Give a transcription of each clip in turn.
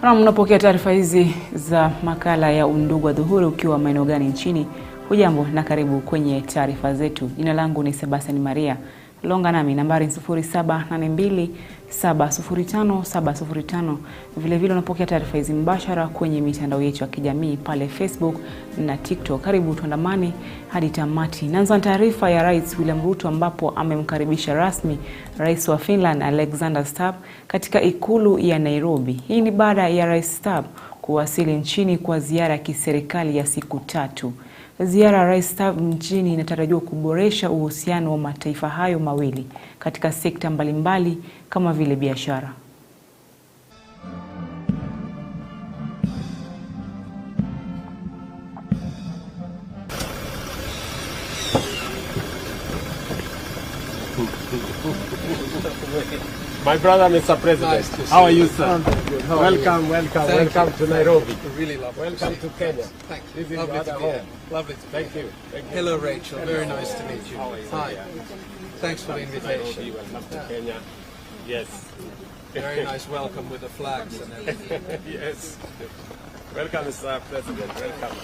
Na mnapokea taarifa hizi za makala ya Undugu Adhuhuri ukiwa maeneo gani nchini? Hujambo na karibu kwenye taarifa zetu. Jina langu ni Sebastian Mariah. Longa nami nambari 0782705705. Vile vile unapokea taarifa hizi mbashara kwenye mitandao yetu ya kijamii pale Facebook na TikTok. Karibu tuandamane hadi tamati. Naanza taarifa ya Rais William Ruto ambapo amemkaribisha rasmi Rais wa Finland Alexander Stubb katika ikulu ya Nairobi. Hii ni baada ya Rais Stubb kuwasili nchini kwa ziara ya kiserikali ya siku 3. Ziara ya Rais Stubb nchini inatarajiwa kuboresha uhusiano wa mataifa hayo mawili katika sekta mbalimbali kama vile biashara. My brother, Mr. President. Nice. How are you, sir? Welcome to Nairobi. Really lovely. Welcome to Kenya. Thank you. This is Lovely to be here. Lovely to be Thank here. you. Thank you. Hello, Rachel. Very nice to meet you. How are you? Hi. Thanks for the invitation. Nairobi, welcome to Kenya. Yes. Very nice welcome with the flags and everything. Yes. Welcome, Mr. President. Welcome.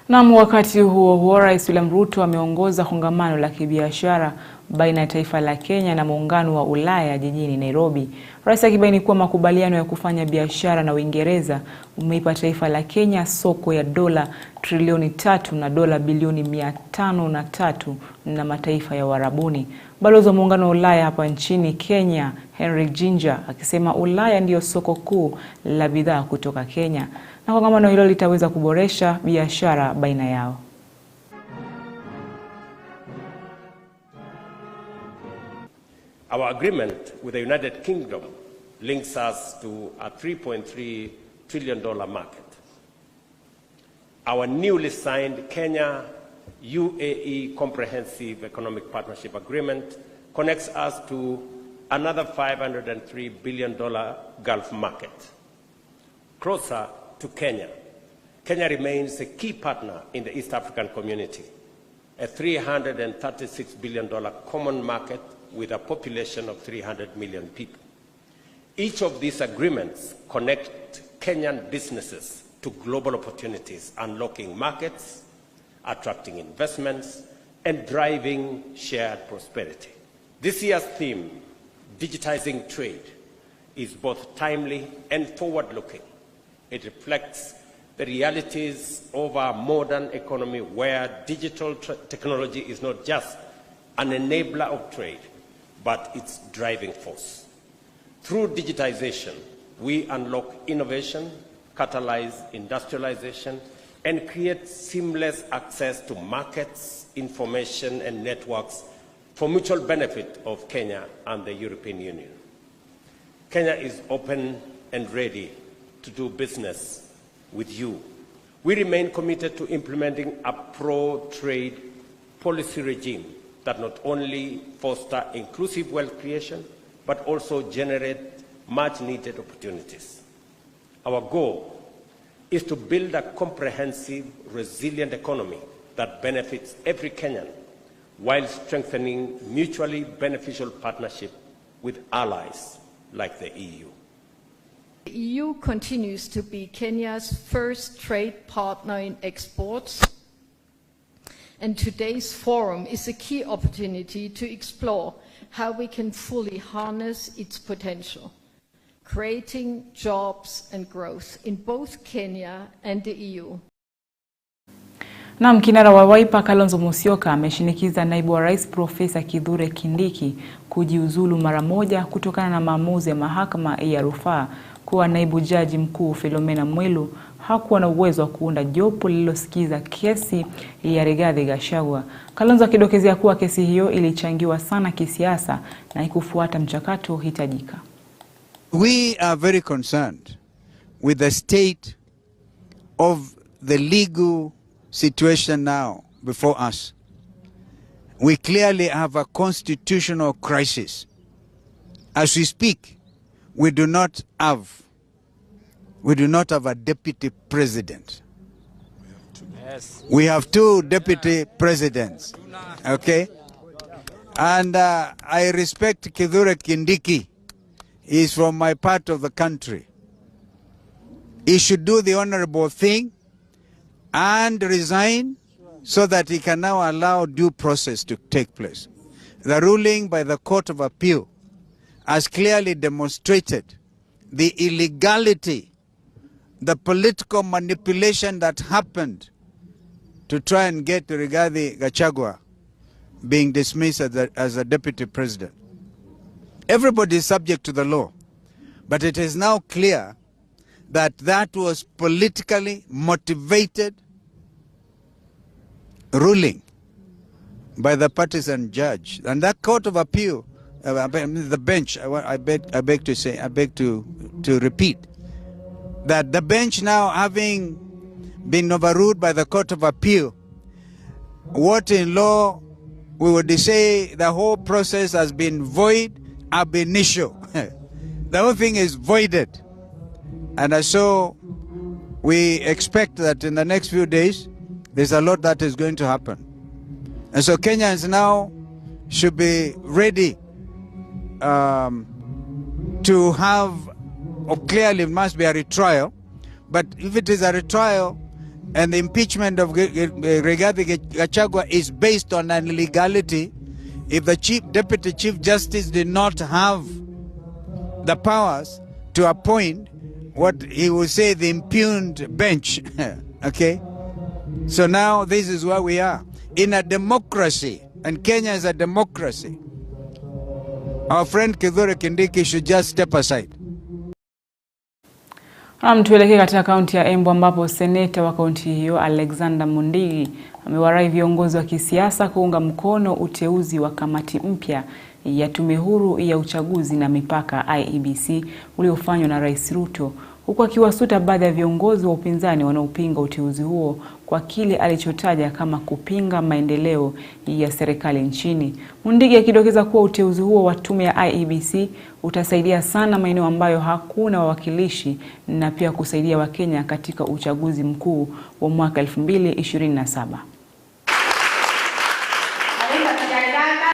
Na wakati huo Rais William Ruto ameongoza kongamano la kibiashara baina ya taifa la Kenya na muungano wa Ulaya jijini Nairobi. Rais akibaini kuwa makubaliano ya kufanya biashara na Uingereza umeipa taifa la Kenya soko ya dola trilioni 3 na dola bilioni 503 na mataifa ya Uarabuni. Balozi wa muungano wa Ulaya hapa nchini Kenya, Henry Ginger, akisema Ulaya ndio soko kuu la bidhaa kutoka Kenya na kongamano hilo litaweza kuboresha biashara baina yao. Our agreement with the United Kingdom links us to a $3.3 trillion market. Our newly signed Kenya-UAE Comprehensive Economic Partnership Agreement connects us to another $503 billion Gulf market. Closer to Kenya, Kenya remains a key partner in the East African community, a $336 billion common market with a population of 300 million people. Each of these agreements connect Kenyan businesses to global opportunities, unlocking markets, attracting investments, and driving shared prosperity. This year's theme, digitizing trade, is both timely and forward-looking. It reflects the realities of our modern economy where digital technology is not just an enabler of trade, but its driving force. Through digitization, we unlock innovation, catalyze industrialization, and create seamless access to markets, information, and networks for mutual benefit of Kenya and the European Union. Kenya is open and ready to do business with you. We remain committed to implementing a pro-trade policy regime that not only foster inclusive wealth creation, but also generate much-needed opportunities. Our goal is to build a comprehensive, resilient economy that benefits every Kenyan while strengthening mutually beneficial partnership with allies like the EU. The EU continues to be Kenya's first trade partner in exports, and today's forum is a key opportunity to explore how we can fully harness its potential, creating jobs and growth in both Kenya and the EU. Na kinara wa Wiper Kalonzo Musyoka ameshinikiza naibu wa rais Profesa Kithure Kindiki kujiuzulu mara moja kutokana na maamuzi ya mahakama ya rufaa kuwa naibu jaji mkuu Philomena Mwilu hakuwa na uwezo wa kuunda jopo lililosikiza kesi ya Rigathi Gachagua. Kalonzo akidokezea kuwa kesi hiyo ilichangiwa sana kisiasa na haikufuata mchakato hitajika. We are very concerned with the state of the legal situation now before us. We clearly have a constitutional crisis. As we speak, we do not have a deputy president. We have two deputy presidents, okay? And I respect Kithure Kindiki. He's from my part of the country. He should do the honorable thing and resign so that he can now allow due process to take place. The ruling by the Court of Appeal has clearly demonstrated the illegality, the political manipulation that happened to try and get Rigathi Gachagua being dismissed as a deputy president. Everybody is subject to the law, but it is now clear that that was politically motivated ruling by the partisan judge. And that Court of Appeal, the bench, I beg to repeat, that the bench now having been overruled by the Court of Appeal, what in law we would say the whole process has been void ab initio. The whole thing is voided. And so we expect that in the next few days, there's a lot that is going to happen. And so Kenyans now should be ready to have, or clearly it must be a retrial, but if it is a retrial and the impeachment of Rigathi Gachagua is based on an illegality, if the Deputy Chief Justice did not have the powers to appoint what he will say the impugned bench, okay? So now this is where we are. In a democracy, and Kenya is a democracy, our friend Kithure Kindiki should just step aside. Tuelekee katika kaunti ya Embu ambapo seneta wa kaunti hiyo Alexander Mundigi amewarai viongozi wa kisiasa kuunga mkono uteuzi wa kamati mpya ya tume huru ya uchaguzi na mipaka IEBC uliofanywa na Rais Ruto, huku akiwasuta baadhi ya viongozi wa upinzani wanaopinga uteuzi huo kwa kile alichotaja kama kupinga maendeleo ya serikali nchini. Mundigi akidokeza kuwa uteuzi huo wa tume ya IEBC utasaidia sana maeneo ambayo hakuna wawakilishi na pia kusaidia Wakenya katika uchaguzi mkuu wa mwaka 2027.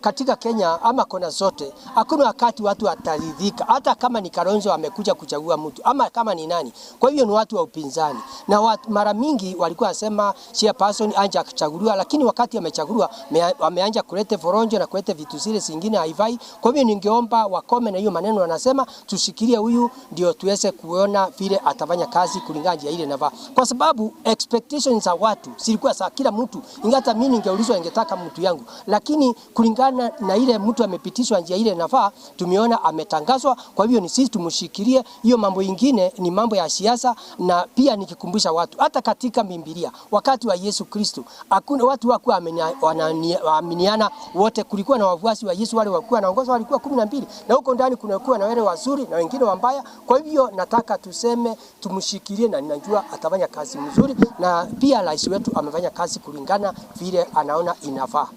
Katika Kenya ama kona zote, hakuna wakati watu wataridhika, hata kama ni Kalonzo amekuja kuchagua mtu, ama kama ni nani. Kwa hivyo ni watu wa upinzani. Na mara mingi walikuwa wasema chairperson anja kuchaguliwa, lakini wakati amechaguliwa wameanja kuleta foronjo na kuleta vitu zile zingine haifai. Kwa hivyo ningeomba wakome na hiyo maneno wanasema, tushikilie huyu ndio tuweze kuona vile atafanya kazi kulingana na ile nafaa. Kwa sababu expectations za watu zilikuwa za kila mtu. Ingata mimi ningeulizwa ningetaka mtu yangu, lakini kulingana na ile mtu amepitishwa njia ile nafaa, tumeona ametangazwa. Kwa hivyo ni sisi tumshikilie. Hiyo mambo ingine ni mambo ya siasa. Na pia nikikumbusha watu, hata katika Biblia wakati wa Yesu Kristo hakuna watu wakuwa wanaaminiana wote. Kulikuwa na wafuasi wa Yesu wale walikuwa naongoza walikuwa 12, na huko ndani kunakuwa na wale wazuri na wengine wambaya. Kwa hivyo nataka tuseme tumshikilie, na ninajua atafanya kazi mzuri, na pia rais wetu amefanya kazi kulingana vile anaona inafaa.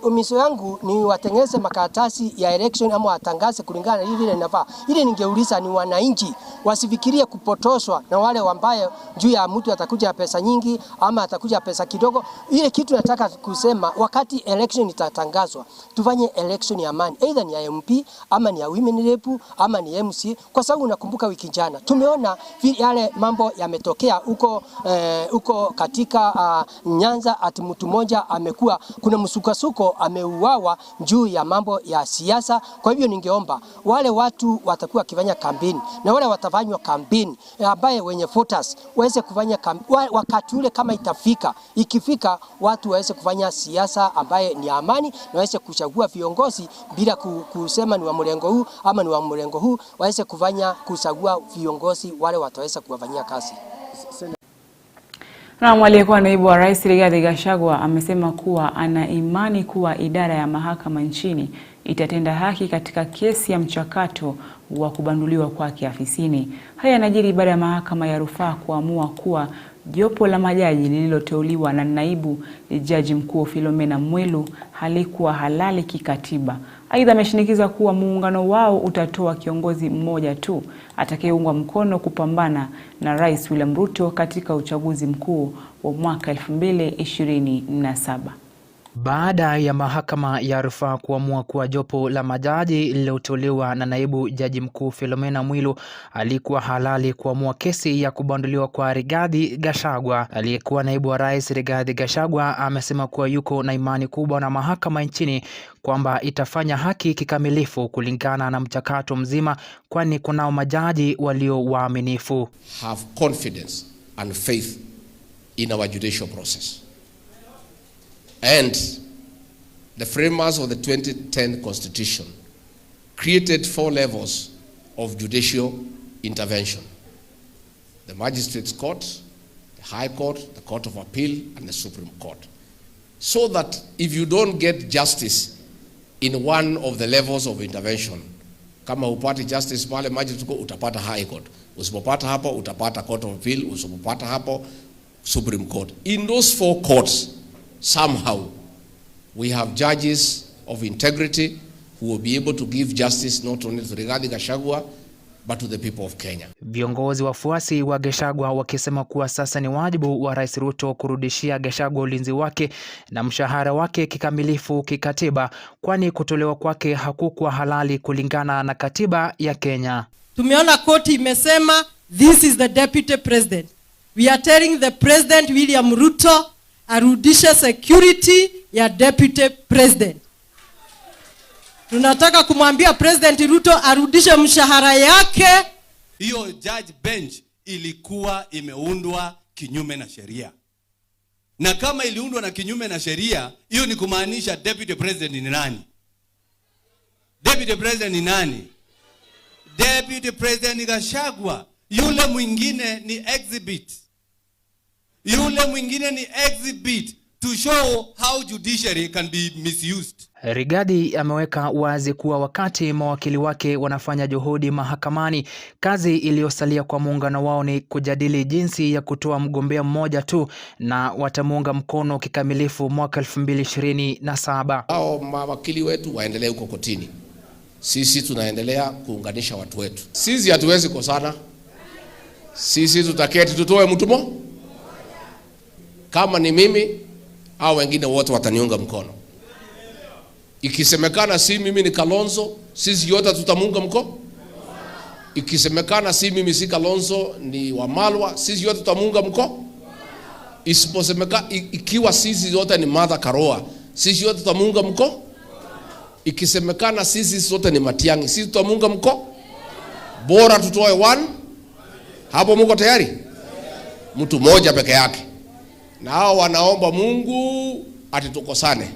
Umiso yangu ni watengeze makaratasi ya election ama watangaze kulingana na vile inafaa. Ile ningeuliza ni wananchi wasifikirie kupotoshwa na wale wambaya juu ya mtu atakuja pesa nyingi ama atakuja pesa kidogo. Ile kitu nataka kusema, wakati election itatangazwa, tufanye election ya amani, either ni ya MP ama ni ya women rep ama ni MC, kwa sababu unakumbuka wiki jana tumeona yale mambo yametokea huko katika Nyanza, ati mtu mmoja amekuwa kuna msukasuko ameuawa juu ya mambo ya siasa. Kwa hivyo ningeomba wale watu watakuwa kifanya kampeni na wale watafanywa kampeni ambaye wenye voters waweze kufanya wakati ule, kama ikifika watu waweze kufanya siasa ambaye ni amani, na waweze kuchagua viongozi bila kusema ni wa mrengo huu ama ni wa mrengo huu. Waweze kuchagua viongozi wale wataweza kuwafanyia kazi. Na aliyekuwa naibu wa rais Rigathi Gachagua amesema kuwa ana imani kuwa idara ya mahakama nchini itatenda haki katika kesi ya mchakato wa kubanduliwa kwake afisini. Haya yanajiri baada ya mahakama ya rufaa kuamua kuwa jopo la majaji lililoteuliwa na naibu jaji mkuu Philomena Mwilu halikuwa halali kikatiba. Aidha, ameshinikiza kuwa muungano wao utatoa kiongozi mmoja tu atakayeungwa mkono kupambana na Rais William Ruto katika uchaguzi mkuu wa mwaka 2027. Baada ya mahakama ya rufaa kuamua kuwa jopo la majaji lililotolewa na naibu jaji mkuu Philomena Mwilu alikuwa halali kuamua kesi ya kubanduliwa kwa Rigathi Gachagua, aliyekuwa naibu wa rais Rigathi Gachagua amesema kuwa yuko na imani kubwa na mahakama nchini kwamba itafanya haki kikamilifu kulingana na mchakato mzima, kwani kunao majaji walio waaminifu. Have confidence and faith in our judicial process. And the framers of the 2010 Constitution created 4 levels of judicial intervention: the Magistrates Court, the High Court, the Court of Appeal, and the Supreme Court. So that if you don't get justice in one of the levels of intervention, kama upati justice pale Magistrates Court, utapata High Court. Usipopata hapo, utapata Court of Appeal. Usipopata hapo, Supreme Court. In those 4 courts, somehow we have judges of integrity who will be able to give justice not only to Rigathi Gachagua but to the people of Kenya. Viongozi wafuasi wa Gachagua wakisema kuwa sasa ni wajibu wa Rais Ruto kurudishia Gachagua ulinzi wake na mshahara wake kikamilifu kikatiba, kwani kutolewa kwake hakukuwa halali kulingana na katiba ya Kenya. Tumeona koti imesema this is the deputy president. We are telling the president William Ruto arudishe security ya deputy president. Tunataka kumwambia President Ruto arudishe mshahara yake. Hiyo judge bench ilikuwa imeundwa kinyume na sheria. Na kama iliundwa na kinyume na sheria, hiyo ni kumaanisha deputy president ni nani? Deputy president ni nani? Deputy president ni Gachagua. Yule mwingine ni exhibit. Yule mwingine ni exhibit to show how judiciary can be misused. Rigathi ameweka wazi kuwa wakati mawakili wake wanafanya juhudi mahakamani, kazi iliyosalia kwa muungano wao ni kujadili jinsi ya kutoa mgombea mmoja tu na watamuunga mkono kikamilifu mwaka 2027. Hao mawakili wetu waendelee huko kotini. Sisi tunaendelea kuunganisha watu wetu. Sisi hatuwezi kosana. Sisi tutaketi tutoe mtu mmoja. Kama ni mimi au wengine wote wataniunga mkono. Ikisemekana si mimi ni Kalonzo, sisi yote tutamunga mkono. Ikisemekana si mimi si Kalonzo ni Wamalwa, sisi yote tutamunga mkono. Isiposemekana ikiwa sisi yote ni Martha Karua, sisi yote tutamunga mkono. Ikisemekana sisi sote ni Matiang'i, sisi tutamunga mkono. Bora tutoe one. Hapo mko tayari? Mtu mmoja peke yake. Na hao wanaomba Mungu atitukosane.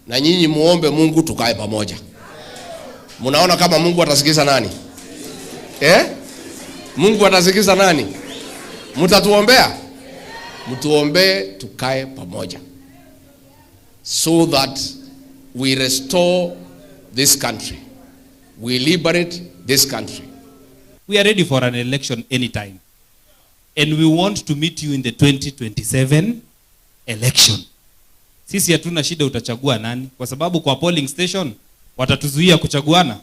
Na nyinyi muombe Mungu tukae pamoja. Mnaona kama Mungu atasikiza nani? Mungu atasikiza nani? Mtatuombea? Mtuombee tukae pamoja. So that we restore this country. We liberate this country. We are ready for an election anytime. And we want to meet you in the 2027 election. Sisi hatuna shida utachagua nani, kwa sababu kwa polling station watatuzuia kuchaguana.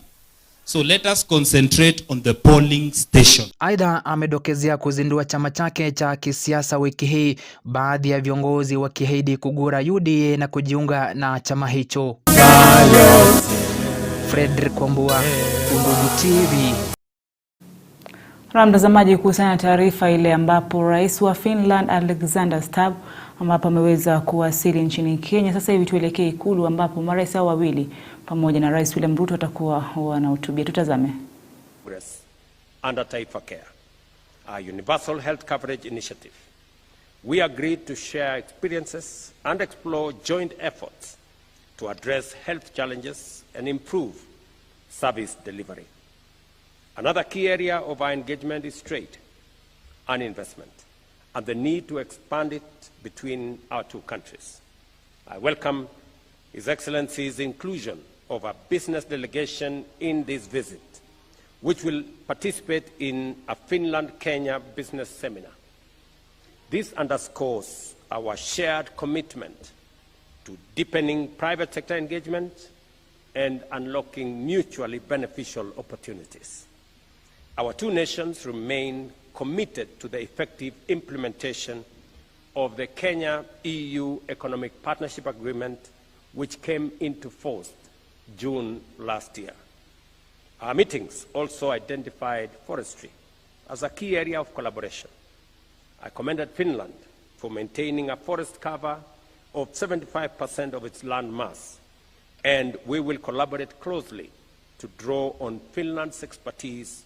So let us concentrate on the polling station. Aidha, amedokezea kuzindua chama chake cha kisiasa wiki hii, baadhi ya viongozi wakiahidi kugura UDA na kujiunga na chama hicho. Frederick Kwambua, Undugu TV. Na mtazamaji, kuhusiana na taarifa ile ambapo rais wa Finland Alexander Stubb ambapo ameweza kuwasili nchini Kenya. Sasa hivi tuelekee Ikulu ambapo marais hao wawili pamoja na Rais William Ruto watakuwa wanahutubia. Tutazame. Under Taifa Care, our universal health coverage initiative, we agreed to share experiences and explore joint efforts to address health challenges and improve service delivery. Another key area of our engagement is trade and investment, and the need to expand it between our two countries. I welcome His Excellency's inclusion of a business delegation in this visit, which will participate in a Finland-Kenya business seminar. This underscores our shared commitment to deepening private sector engagement and unlocking mutually beneficial opportunities. Our two nations remain committed to the effective implementation of the Kenya-EU Economic Partnership Agreement, which came into force June last year. Our meetings also identified forestry as a key area of collaboration. I commended Finland for maintaining a forest cover of 75% of its land mass, and we will collaborate closely to draw on Finland's expertise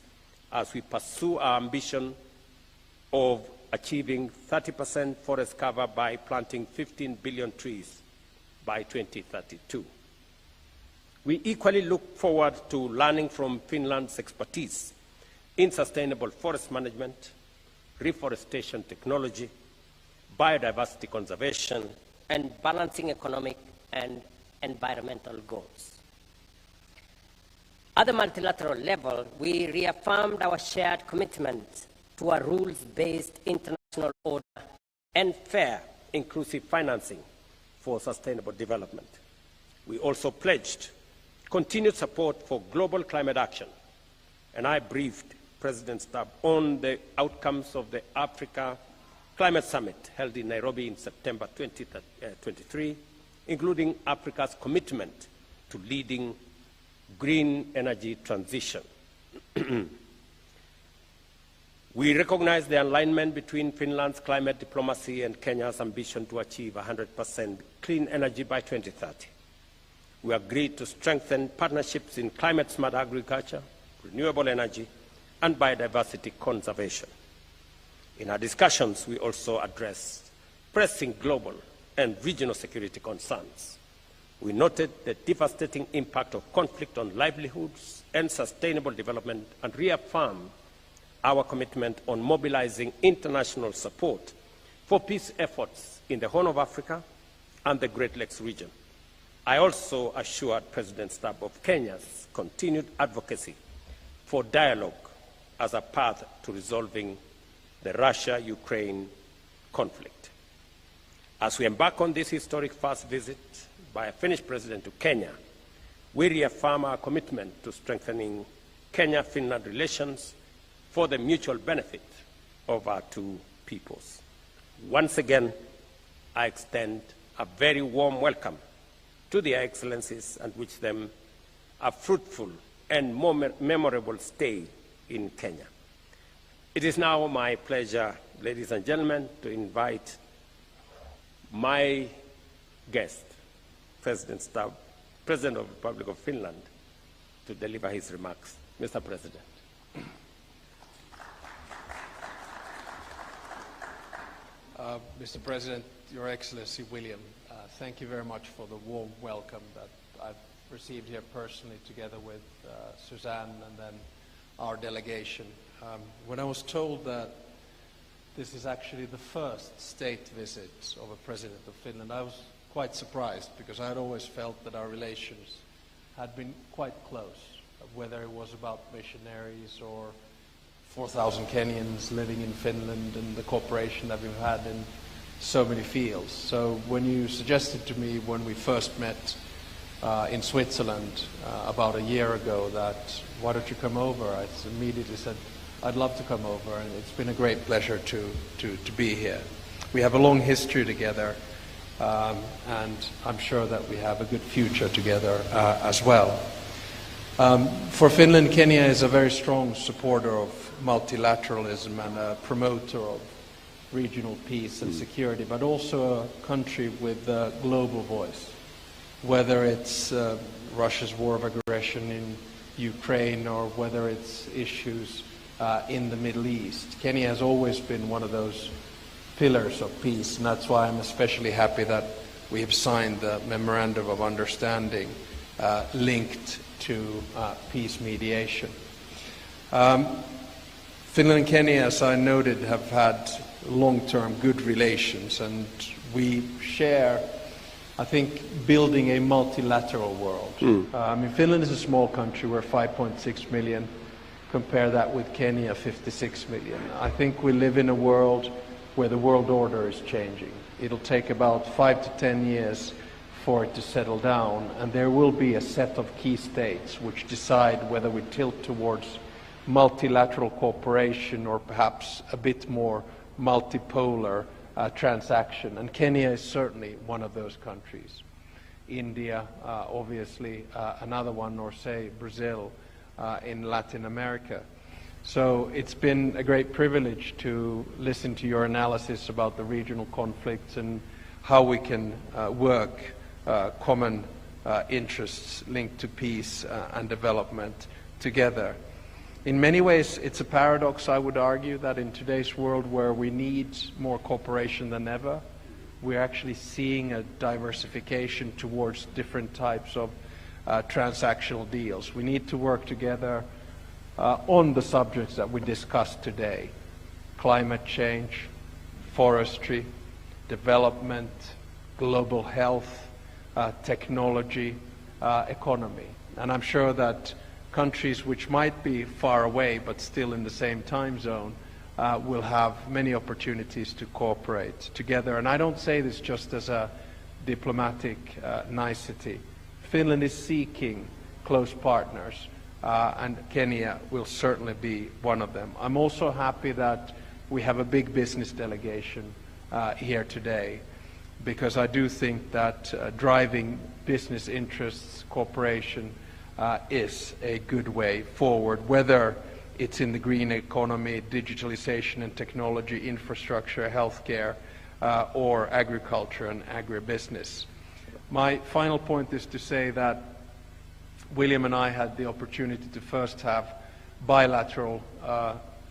as we pursue our ambition of achieving 30% forest cover by planting 15 billion trees by 2032. We equally look forward to learning from Finland's expertise in sustainable forest management, reforestation technology, biodiversity conservation, and balancing economic and environmental goals. At the multilateral level, we reaffirmed our shared commitment to a rules-based international order and fair, inclusive financing for sustainable development. We also pledged continued support for global climate action, and I briefed President Stubb on the outcomes of the Africa Climate Summit held in Nairobi in September 2023, including Africa's commitment to leading green energy transition. We recognize the alignment between Finland's climate diplomacy and Kenya's ambition to achieve 100% clean energy by 2030. We agreed to strengthen partnerships in climate-smart agriculture, renewable energy, and biodiversity conservation. In our discussions, we also addressed pressing global and regional security concerns. We noted the devastating impact of conflict on livelihoods and sustainable development and reaffirmed our commitment on mobilizing international support for peace efforts in the Horn of Africa and the Great Lakes region. I also assured President Stubb of Kenya's continued advocacy for dialogue as a path to resolving the Russia-Ukraine conflict. As we embark on this historic first visit by a Finnish president to Kenya, we reaffirm our commitment to strengthening Kenya-Finland relations for the mutual benefit of our two peoples. Once again, I extend a very warm welcome to the Excellencies and wish them a fruitful and memorable stay in Kenya. It is now my pleasure, ladies and gentlemen, to invite my guest, President Stubb, President of the Republic of Finland, to deliver his remarks. Mr. President. Mr. President, Your Excellency William, thank you very much for the warm welcome that I've received here personally together with Suzanne and then our delegation. When I was told that this is actually the first state visit of a president of Finland, I was quite surprised because I had always felt that our relations had been quite close, whether it was about missionaries or 4,000 Kenyans living in Finland and the cooperation that we've had in so many fields. So when you suggested to me when we first met in Switzerland about a year ago that why don't you come over, I immediately said I'd love to come over, and it's been a great pleasure to be here. We have a long history together, and I'm sure that we have a good future together as well. For Finland, Kenya is a very strong supporter of multilateralism and a promoter of regional peace and security, but also a country with a global voice. Whether it's Russia's war of aggression in Ukraine or whether it's issues in the Middle East, Kenya has always been one of those pillars of peace, and that's why I'm especially happy that we have signed the Memorandum of Understanding linked to peace mediation. Finland and Kenya, as I noted, have had long-term good relations, and we share, I think, building a multilateral world. I mean, Finland is a small country. We're 5.6 million. Compare that with Kenya, 56 million. I think we live in a world where the world order is changing. It'll take about 5 to 10 years for it to settle down, and there will be a set of key states which decide whether we tilt towards multilateral cooperation or perhaps a bit more multipolar transaction. And Kenya is certainly one of those countries. India, obviously, another one, or say Brazil in Latin America. So it's been a great privilege to listen to your analysis about the regional conflicts and how we can work common interests linked to peace and development together. In many ways, it's a paradox, I would argue, that in today's world where we need more cooperation than ever, we're actually seeing a diversification towards different types of transactional deals. We need to work together on the subjects that we discussed today: climate change, forestry, development, global health, technology, economy. And I'm sure that countries which might be far away but still in the same time zone will have many opportunities to cooperate together. And I don't say this just as a diplomatic nicety. Finland is seeking close partners, and Kenya will certainly be one of them. I'm also happy that we have a big business delegation here today, because I do think that driving business interests, cooperation, is a good way forward, whether it's in the green economy, digitalization and technology, infrastructure, healthcare, or agriculture and agribusiness. My final point is to say that William and I had the opportunity to first have bilateral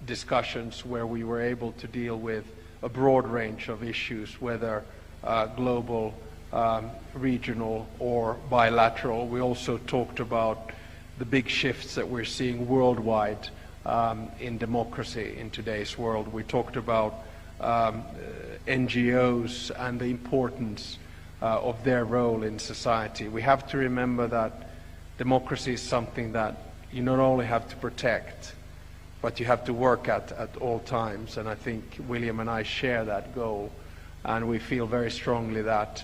discussions where we were able to deal with a broad range of issues, whether global, regional, or bilateral. We also talked about the big shifts that we're seeing worldwide in democracy in today's world. We talked about NGOs and the importance of their role in society. We have to remember that democracy is something that you not only have to protect, but you have to work at all times. And I think William and I share that goal. And we feel very strongly that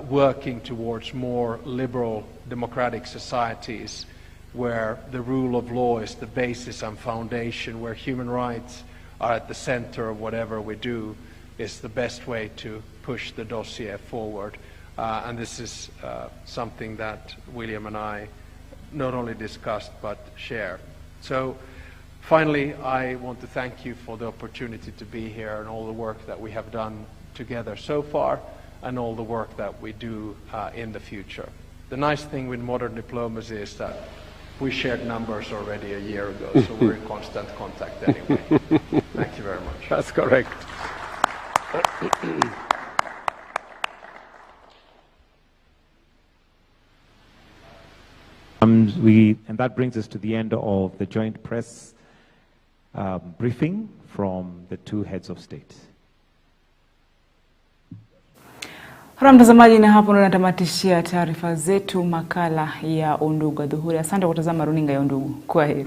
working towards more liberal democratic societies where the rule of law is the basis and foundation, where human rights are at the center of whatever we do, is the best way to push the dossier forward. And this is something that William and I not only discussed but share. So finally, I want to thank you for the opportunity to be here and all the work that we have done together so far and all the work that we do in the future. The nice thing with modern diplomacy is that we shared numbers already a year ago, so we're in constant contact anyway. Thank you very much. That's correct. And that brings us to the end of the joint press briefing from the two heads of state. Mtazamaji, na hapo ndo natamatishia taarifa zetu makala ya Undugu Adhuhuri. Asante kwa kutazama runinga ya Undugu. Kwaheri.